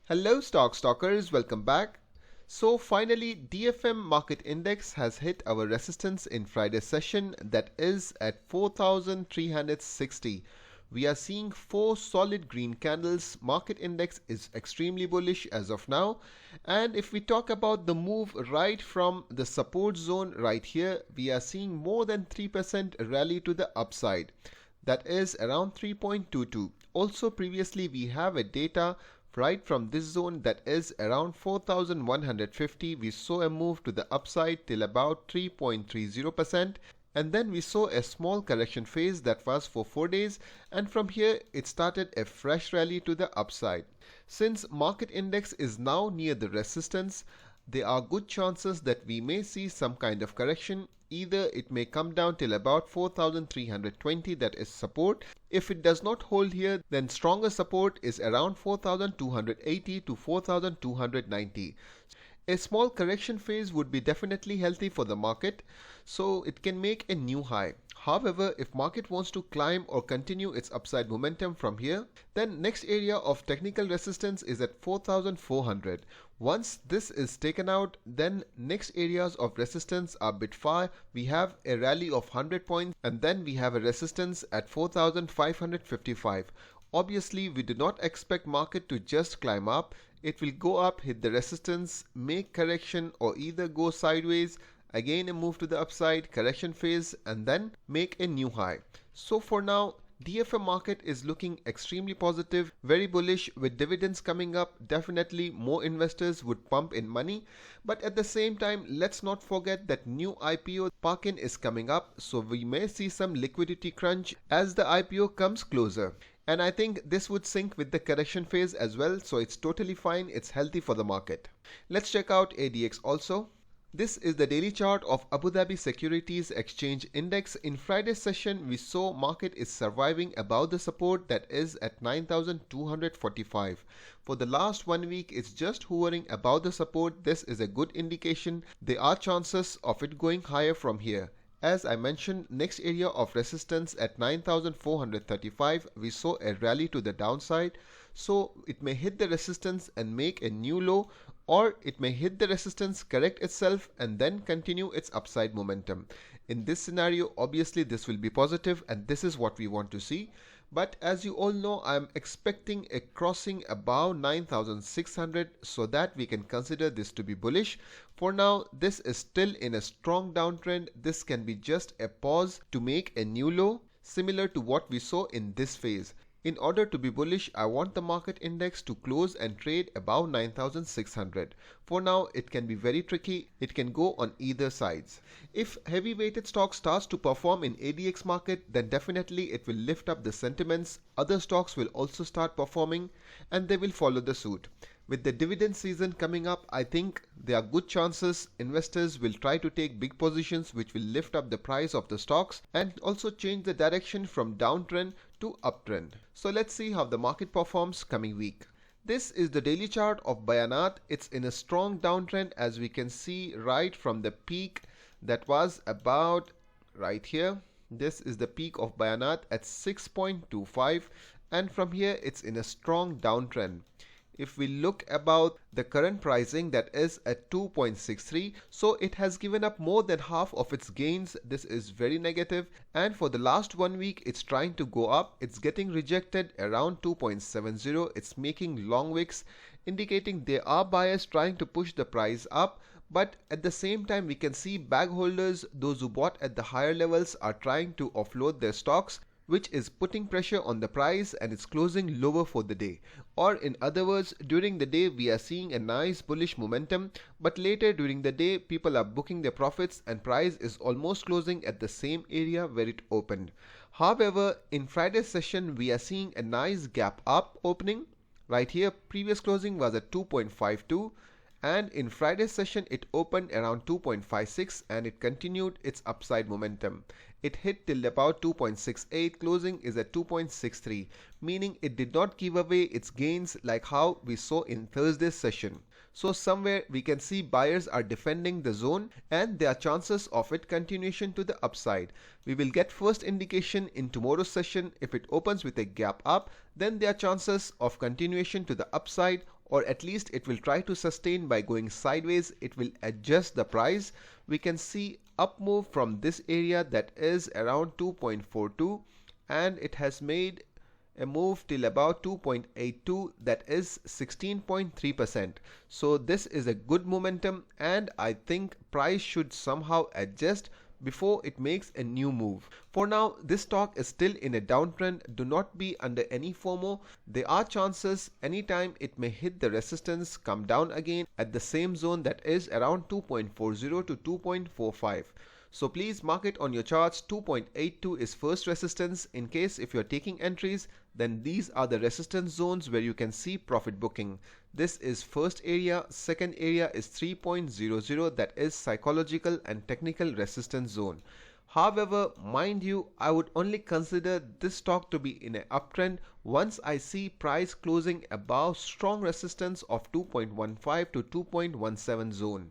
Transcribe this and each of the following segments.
Hello stalkers, welcome back. So finally DFM market index has hit our resistance in Friday's session, that is at 4360. We are seeing four solid green candles. Market index is extremely bullish as of now. And if we talk about the move right from the support zone right here, we are seeing more than 3% rally to the upside. That is around 3.22. Also previously we have a data right from this zone, that is around 4150. We saw a move to the upside till about 3.30%, and then we saw a small correction phase that was for 4 days, and from here it started a fresh rally to the upside. Since market index is now near the resistance, there are good chances that we may see some kind of correction. Either it may come down till about 4320, that is support. If it does not hold here, then stronger support is around 4280 to 4290. A small correction phase would be definitely healthy for the market, so it can make a new high. However, if market wants to climb or continue its upside momentum from here, then next area of technical resistance is at 4400. Once this is taken out, then next areas of resistance are a bit far. We have a rally of 100 points, and then we have a resistance at 4555. Obviously, we do not expect market to just climb up. It will go up, hit the resistance, make correction, or either go sideways, again a move to the upside, correction phase, and then make a new high. So for now, DFM market is looking extremely positive, very bullish. With dividends coming up, definitely more investors would pump in money. But at the same time, let's not forget that new IPO park-in is coming up, so we may see some liquidity crunch as the IPO comes closer. And I think this would sync with the correction phase as well, so it's totally fine, it's healthy for the market. Let's check out ADX also. This is the daily chart of Abu Dhabi Securities Exchange Index. In Friday's session, we saw market is surviving above the support, that is at 9245. For the last 1 week, it's just hovering above the support. This is a good indication. There are chances of it going higher from here. As I mentioned, next area of resistance at 9435, we saw a rally to the downside. So it may hit the resistance and make a new low, or it may hit the resistance, correct itself, and then continue its upside momentum. In this scenario, obviously this will be positive, and this is what we want to see. But as you all know, I am expecting a crossing above 9600, so that we can consider this to be bullish. For now, this is still in a strong downtrend. This can be just a pause to make a new low, similar to what we saw in this phase. In order to be bullish, I want the market index to close and trade above 9600. For now, it can be very tricky. It can go on either sides. If heavy weighted stock starts to perform in ADX market, then definitely it will lift up the sentiments. Other stocks will also start performing, and they will follow the suit. With the dividend season coming up, I think there are good chances investors will try to take big positions, which will lift up the price of the stocks and also change the direction from downtrend to uptrend. So let's see how the market performs coming week. This is the daily chart of Bayanat. It's in a strong downtrend, as we can see right from the peak that was about right here. This is the peak of Bayanat at 6.25, and from here it's in a strong downtrend. If we look about the current pricing, that is at 2.63, so it has given up more than half of its gains. This is very negative, and for the last 1 week it's trying to go up. It's getting rejected around 2.70. It's making long wicks, indicating there are buyers trying to push the price up. But at the same time, we can see bag holders, those who bought at the higher levels, are trying to offload their stocks, which is putting pressure on the price, and it's closing lower for the day. Or in other words, during the day we are seeing a nice bullish momentum, but later during the day people are booking their profits and price is almost closing at the same area where it opened. However, in Friday's session we are seeing a nice gap up opening. Right here, previous closing was at 2.52, and in Friday's session it opened around 2.56 and it continued its upside momentum. It hit till about 2.68, closing is at 2.63, meaning it did not give away its gains like how we saw in Thursday's session. So somewhere we can see buyers are defending the zone, and there are chances of it continuation to the upside. We will get first indication in tomorrow's session. If it opens with a gap up, then there are chances of continuation to the upside, or at least it will try to sustain by going sideways. It will adjust the price. We can see up move from this area that is around 2.42, and it has made a move till about 2.82, that is 16.3%. so this is a good momentum, and I think price should somehow adjust before it makes a new move. For now, this stock is still in a downtrend. Do not be under any FOMO. There are chances anytime it may hit the resistance, come down again at the same zone, that is around 2.40 to 2.45. So please mark it on your charts. 2.82 is first resistance. In case if you're taking entries, then these are the resistance zones where you can see profit booking. This is first area. Second area is 3.00, that is psychological and technical resistance zone. However, mind you, I would only consider this stock to be in an uptrend once I see price closing above strong resistance of 2.15 to 2.17 zone.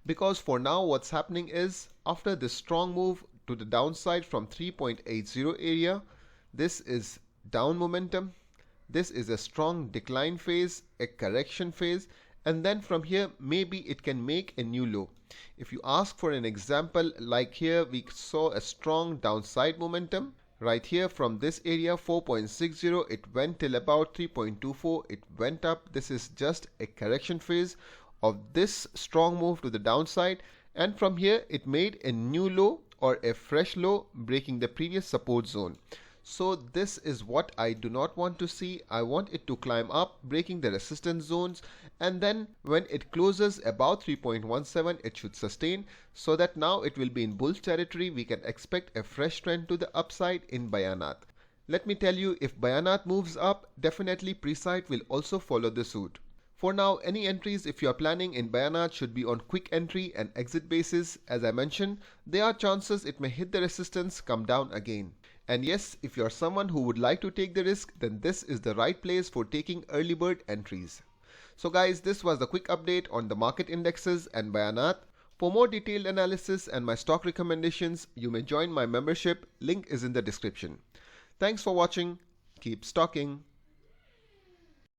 Because for now what's happening is, after this strong move to the downside from 3.80 area, this is down momentum. This is a strong decline phase, a correction phase, and then from here maybe it can make a new low. If you ask for an example, like here we saw a strong downside momentum right here from this area 4.60, it went till about 3.24, it went up. This is just a correction phase of this strong move to the downside, and from here it made a new low or a fresh low, breaking the previous support zone. So this is what I do not want to see. I want it to climb up, breaking the resistance zones, and then when it closes about 3.17, it should sustain, so that now it will be in bull territory. We can expect a fresh trend to the upside in Bayanat. Let me tell you, if Bayanat moves up, definitely Presight will also follow the suit. For now, any entries if you are planning in Bayanat should be on quick entry and exit basis. As I mentioned, there are chances it may hit the resistance, come down again. And yes, if you are someone who would like to take the risk, then this is the right place for taking early bird entries. So guys, this was the quick update on the market indexes and Bayanat. For more detailed analysis and my stock recommendations, you may join my membership. Link is in the description. Thanks for watching. Keep stocking.